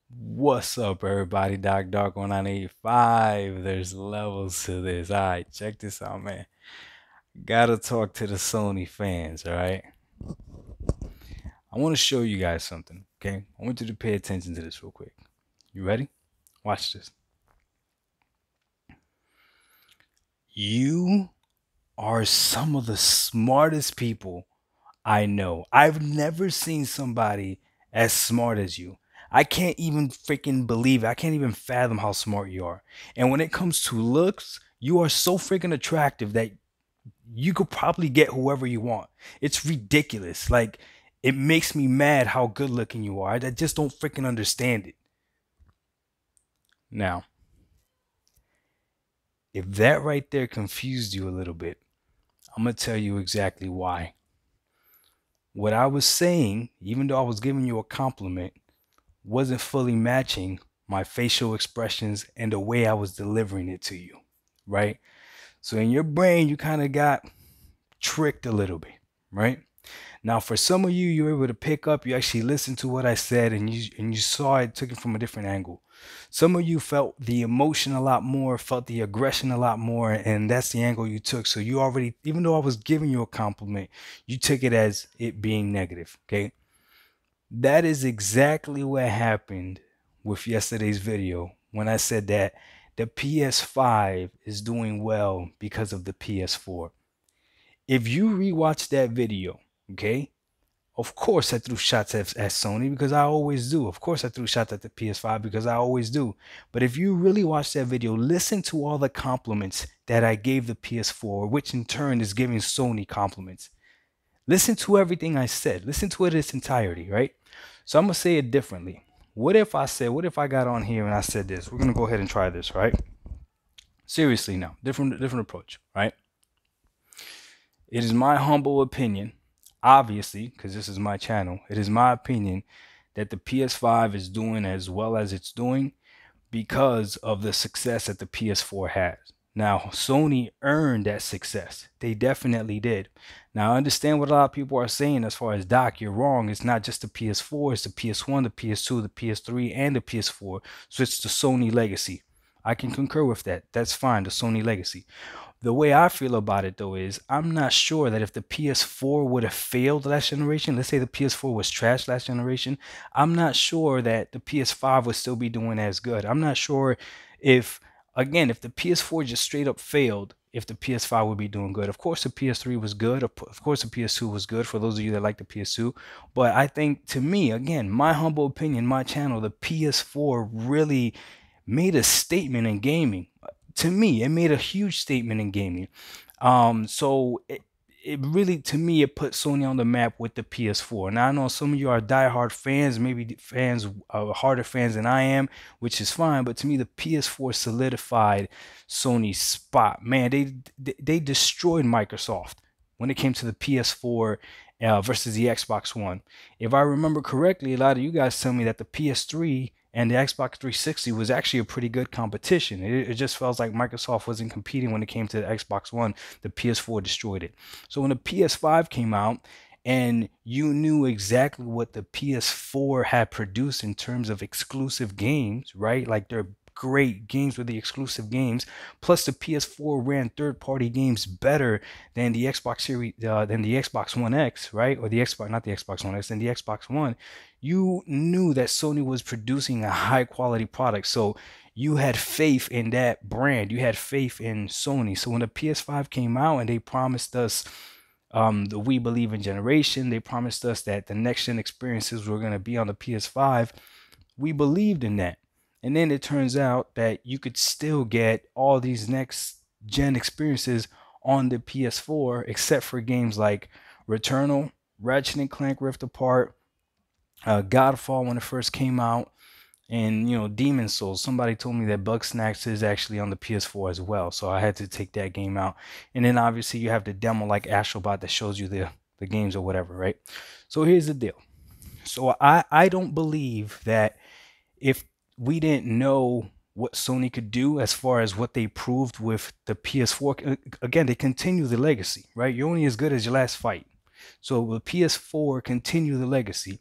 What's up, everybody? Dark 1985. There's levels to this. All right, check this out, man. Gotta talk to the Sony fans, all right? I want to show you guys something, okay? I want you to pay attention to this real quick. You ready? Watch this. You are some of the smartest people I know. I've never seen somebody as smart as you. I can't even freaking believe it. I can't even fathom how smart you are. And when it comes to looks, you are so freaking attractive that you could probably get whoever you want. It's ridiculous. Like, it makes me mad how good looking you are. I just don't freaking understand it. Now, if that right there confused you a little bit, I'm going to tell you exactly why. What I was saying, even though I was giving you a compliment, wasn't fully matching my facial expressions and the way I was delivering it to you, right? So in your brain, you kind of got tricked a little bit, right? Now, for some of you, you were able to pick up, you actually listened to what I said and you saw it, took it from a different angle. Some of you felt the emotion a lot more, felt the aggression a lot more, and that's the angle you took. So you already, even though I was giving you a compliment, you took it as it being negative, okay? That is exactly what happened with yesterday's video when I said that the PS5 is doing well because of the PS4. If you rewatch that video, okay, of course I threw shots at Sony because I always do. Of course I threw shots at the PS5 because I always do. But if you really watch that video, listen to all the compliments that I gave the PS4, which in turn is giving Sony compliments. Listen to everything I said. Listen to it in its entirety, right? So I'm gonna say it differently. What if I got on here and I said this? We're gonna go ahead and try this, right? Seriously now, different approach, right? It is my humble opinion, obviously, because this is my channel. It is my opinion that the PS5 is doing as well as it's doing because of the success that the PS4 has. Now, Sony earned that success. They definitely did. Now, I understand what a lot of people are saying as far as Doc, you're wrong. It's not just the PS4, it's the PS1, the PS2, the PS3, and the PS4. So it's the Sony legacy. I can concur with that. That's fine, the Sony legacy. The way I feel about it though is I'm not sure that if the PS4 would have failed last generation, let's say the PS4 was trash last generation, I'm not sure that the PS5 would still be doing as good. I'm not sure if, again, if the PS4 just straight up failed, if the PS5 would be doing good. Of course, the PS3 was good. Of course, the PS2 was good for those of you that like the PS2. But I think, to me, again, my humble opinion, my channel, the PS4 really made a statement in gaming. To me, it made a huge statement in gaming. So it really, to me, it put Sony on the map with the PS4. Now I know some of you are diehard fans, maybe fans, harder fans than I am, which is fine. But to me, the PS4 solidified Sony's spot. Man, they destroyed Microsoft when it came to the PS4 versus the Xbox One. If I remember correctly, a lot of you guys tell me that the PS3 and the Xbox 360 was actually a pretty good competition. It just felt like Microsoft wasn't competing when it came to the Xbox One. The PS4 destroyed it. So when the PS5 came out, and you knew exactly what the PS4 had produced in terms of exclusive games, right? Like their great games with the exclusive games. Plus, the PS4 ran third-party games better than the Xbox Series, than the Xbox One X, right? Or the Xbox, not the Xbox One X, than the Xbox One. You knew that Sony was producing a high-quality product, so you had faith in that brand. You had faith in Sony. So when the PS5 came out and they promised us the We Believe in generation, they promised us that the next gen experiences were going to be on the PS5. We believed in that. And then it turns out that you could still get all these next gen experiences on the PS4, except for games like Returnal, Ratchet and Clank Rift Apart, Godfall when it first came out, and Demon Souls. Somebody told me that Bugsnax is actually on the PS4 as well, so I had to take that game out. And then obviously you have the demo like Astrobot that shows you the games or whatever, right? So here's the deal. So I don't believe that if we didn't know what Sony could do as far as what they proved with the PS4, again, they continue the legacy, right? You're only as good as your last fight. So the PS4 continue the legacy.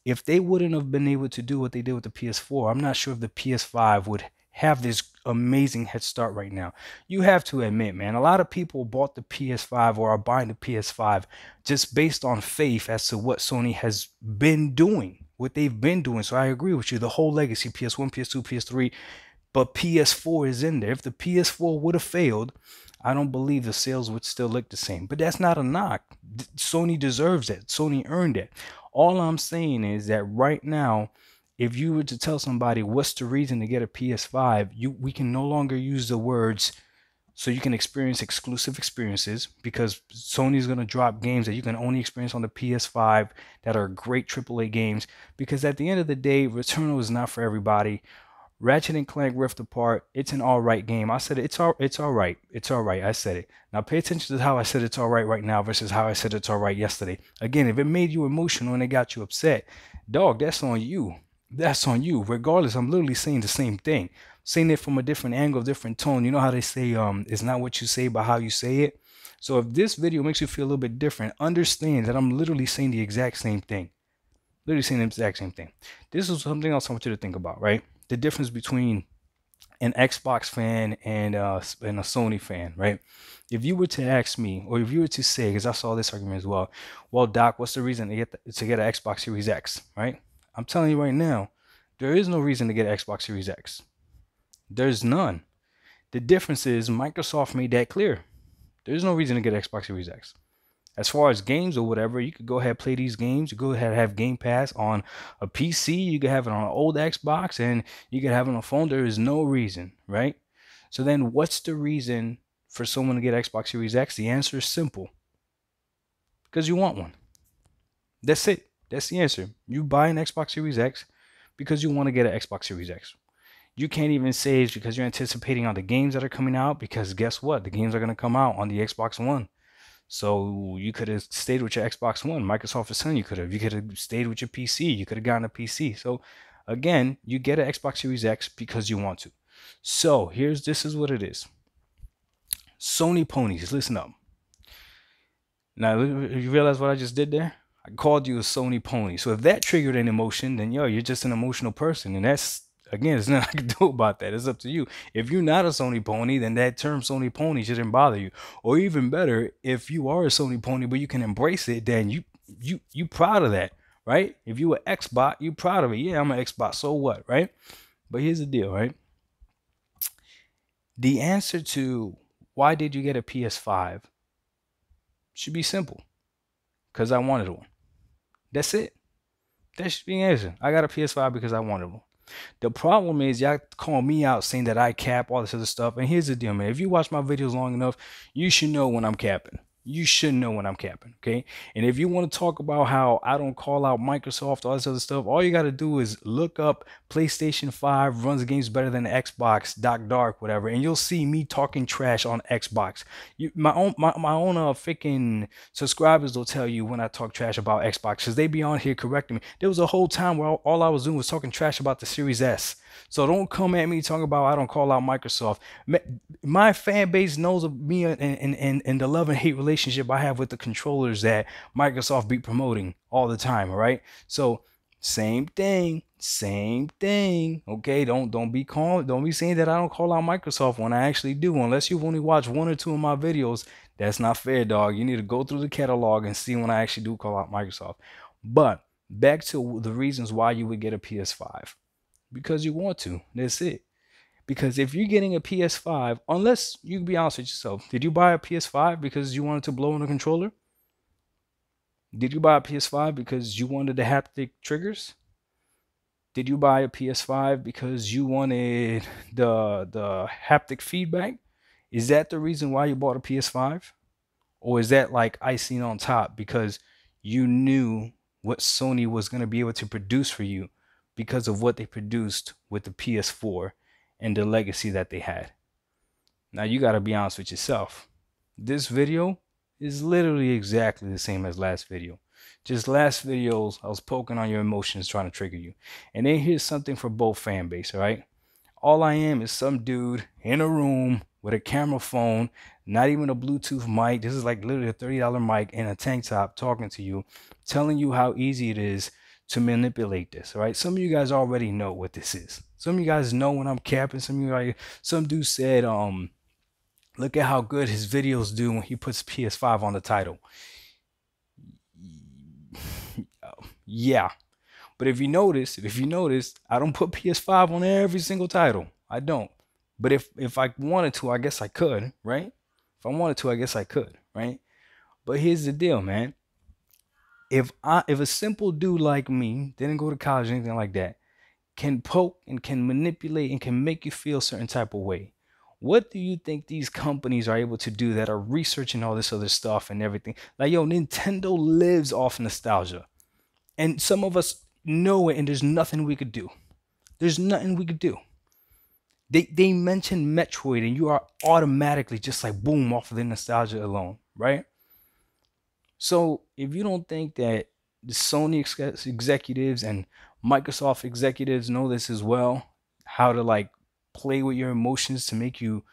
If they wouldn't have been able to do what they did with the PS4, I'm not sure if the PS5 would have this amazing head start right now. You have to admit, man, a lot of people bought the PS5 or are buying the PS5 just based on faith as to what Sony has been doing, what they've been doing. So I agree with you. The whole legacy, PS1, PS2, PS3, but PS4 is in there. If the PS4 would have failed, I don't believe the sales would still look the same. But that's not a knock. Sony deserves it. Sony earned it. All I'm saying is that right now, if you were to tell somebody what's the reason to get a PS5, we can no longer use the words so you can experience exclusive experiences, because Sony's going to drop games that you can only experience on the PS5 that are great AAA games, because at the end of the day, Returnal is not for everybody. Ratchet and Clank Rift Apart, it's an all right game. I said it's all right. It's all right. I said it. Now pay attention to how I said it's all right now versus how I said it's all right yesterday. Again, if it made you emotional and it got you upset, dog, that's on you. That's on you. Regardless, I'm literally saying the same thing. Saying it from a different angle, different tone. You know how they say it's not what you say but how you say it. So if this video makes you feel a little bit different, understand that I'm literally saying the exact same thing. Literally saying the exact same thing. This is something else I want you to think about, right? The difference between an Xbox fan and a Sony fan, right? If you were to ask me, or if you were to say, because I saw this argument as well, well, Doc, what's the reason to get an Xbox Series X, right? I'm telling you right now, there is no reason to get an Xbox Series X. There's none. The difference is Microsoft made that clear. There's no reason to get Xbox Series X. As far as games or whatever, you could go ahead and play these games. You go ahead and have Game Pass on a PC. You could have it on an old Xbox, and you could have it on a phone. There is no reason, right? So then what's the reason for someone to get Xbox Series X? The answer is simple. Because you want one. That's it. That's the answer. You buy an Xbox Series X because you want to get an Xbox Series X. You can't even say it's because you're anticipating on the games that are coming out, because guess what? The games are going to come out on the Xbox One. So you could have stayed with your Xbox One. Microsoft is saying you could have stayed with your PC. You could have gotten a PC. So again, you get an Xbox Series X because you want to. So this is what it is. Sony ponies, listen up. Now, you realize what I just did there? I called you a Sony pony. So if that triggered an emotion, then you're just an emotional person. And that's, again, there's nothing I can do about that. It's up to you. If you're not a Sony pony, then that term Sony pony shouldn't bother you. Or even better, if you are a Sony pony, but you can embrace it, then you proud of that, right? If you an Xbot, you proud of it. Yeah, I'm an Xbot. So what, right? But here's the deal, right? The answer to why did you get a PS5 should be simple. Because I wanted one. That's it. That should be the answer. I got a PS5 because I wanted one. The problem is y'all call me out saying that I cap all this other stuff. And here's the deal, man. If you watch my videos long enough, you should know when I'm capping. You should know when I'm capping, okay? And if you want to talk about how I don't call out Microsoft, all this other stuff, all you got to do is look up PlayStation 5 runs games better than Xbox, Dark, whatever, and you'll see me talking trash on Xbox. My own freaking subscribers will tell you when I talk trash about Xbox, because they be on here correcting me. There was a whole time where all I was doing was talking trash about the Series S. So don't come at me talking about I don't call out Microsoft. My fan base knows of me and the love and hate relationship I have with the controllers that Microsoft be promoting all the time. All right. So same thing. Okay. Don't be saying that I don't call out Microsoft when I actually do. Unless you've only watched one or two of my videos. That's not fair, dog. You need to go through the catalog and see when I actually do call out Microsoft. But back to the reasons why you would get a PS5. Because you want to. That's it. Because if you're getting a PS5, unless you can be honest with yourself, did you buy a PS5 because you wanted to blow on a controller? Did you buy a PS5 because you wanted the haptic triggers? Did you buy a PS5 because you wanted the haptic feedback? Is that the reason why you bought a PS5? Or is that like icing on top because you knew what Sony was going to be able to produce for you because of what they produced with the PS4 and the legacy that they had? Now you got to be honest with yourself. This video is literally exactly the same as last video. Just last videos, I was poking on your emotions trying to trigger you. And then here's something for both fan base, all right? All I am is some dude in a room with a camera phone, not even a Bluetooth mic. This is like literally a $30 mic and a tank top talking to you, telling you how easy it is to manipulate this. All right. Some of you guys already know what this is. Some of you guys know when I'm capping. Some dude said, look at how good his videos do when he puts PS5 on the title. Yeah. But if you notice, I don't put PS5 on every single title. I don't. But if I wanted to, I guess I could, right? If I wanted to, I guess I could, right? But here's the deal, man. If a simple dude like me didn't go to college or anything like that, can poke and can manipulate and can make you feel a certain type of way, what do you think these companies are able to do that are researching all this other stuff and everything? Like, yo, Nintendo lives off nostalgia. And some of us know it, and there's nothing we could do. There's nothing we could do. They mention Metroid, and you are automatically just like boom off of the nostalgia alone, right? So if you don't think that the Sony executives and Microsoft executives know this as well, how to like play with your emotions to make you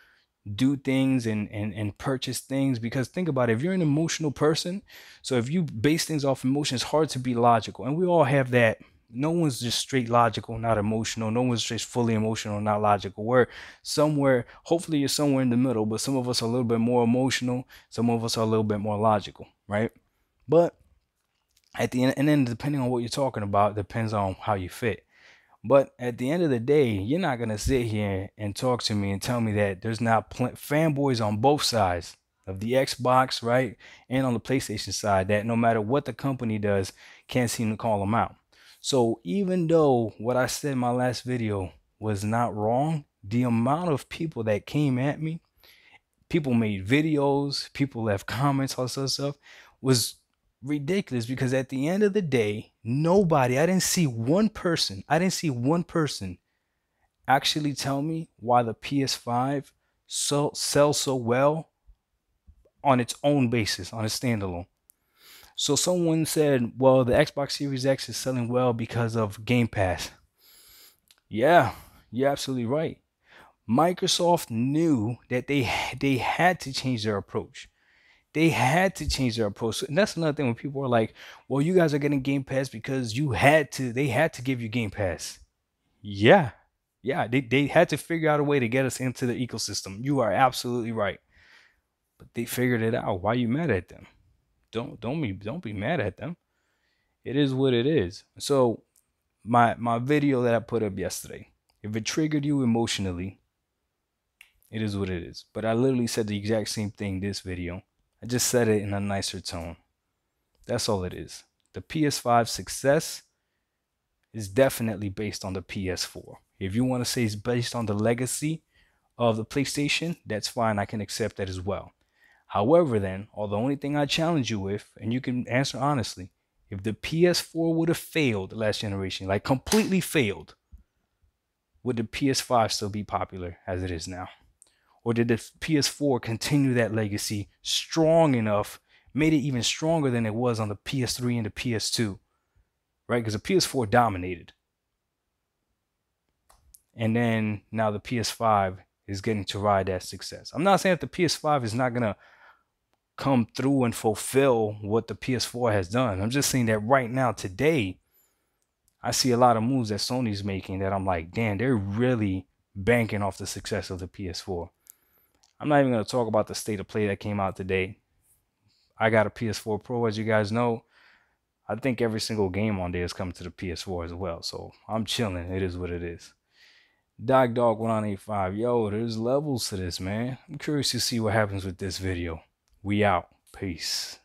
do things and purchase things, because think about it, if you're an emotional person, so if you base things off emotion, it's hard to be logical, and we all have that. No one's just straight logical, not emotional. No one's just fully emotional, not logical. We're somewhere, hopefully you're somewhere in the middle, but some of us are a little bit more emotional, some of us are a little bit more logical, right? But at the end, and then depending on what you're talking about, depends on how you fit. But at the end of the day, you're not going to sit here and talk to me and tell me that there's not fanboys on both sides of the Xbox, right? And on the PlayStation side that no matter what the company does, can't seem to call them out. So even though what I said in my last video was not wrong, the amount of people that came at me, people made videos, people left comments, all this other stuff, was ridiculous, because at the end of the day, I didn't see one person actually tell me why the PS5 sells so well on its own basis, on a standalone. So someone said, well, the Xbox Series X is selling well because of Game Pass. Yeah, you're absolutely right. Microsoft knew that they had to change their approach. They had to change their approach. And that's another thing when people are like, well, you guys are getting Game Pass because they had to give you Game Pass. Yeah. Yeah, they had to figure out a way to get us into the ecosystem. You are absolutely right. But they figured it out. Why are you mad at them? Don't be mad at them. It is what it is. So my video that I put up yesterday, if it triggered you emotionally, it is what it is. But I literally said the exact same thing this video. I just said it in a nicer tone. That's all it is. The PS5 success is definitely based on the PS4. If you want to say it's based on the legacy of the PlayStation, that's fine. I can accept that as well. However, then, the only thing I challenge you with, and you can answer honestly, if the PS4 would have failed the last generation, like completely failed, would the PS5 still be popular as it is now? Or did the PS4 continue that legacy strong enough, made it even stronger than it was on the PS3 and the PS2, right? Because the PS4 dominated. And then now the PS5 is getting to ride that success. I'm not saying that the PS5 is not going to come through and fulfill what the PS4 has done. I'm just saying that right now, today, I see a lot of moves that Sony's making that I'm like, damn, they're really banking off the success of the PS4. I'm not even going to talk about the state of play that came out today. I got a PS4 Pro, as you guys know. I think every single game on there is coming to the PS4 as well. So I'm chilling. It is what it is. Dog 1985. Yo, there's levels to this, man. I'm curious to see what happens with this video. We out. Peace.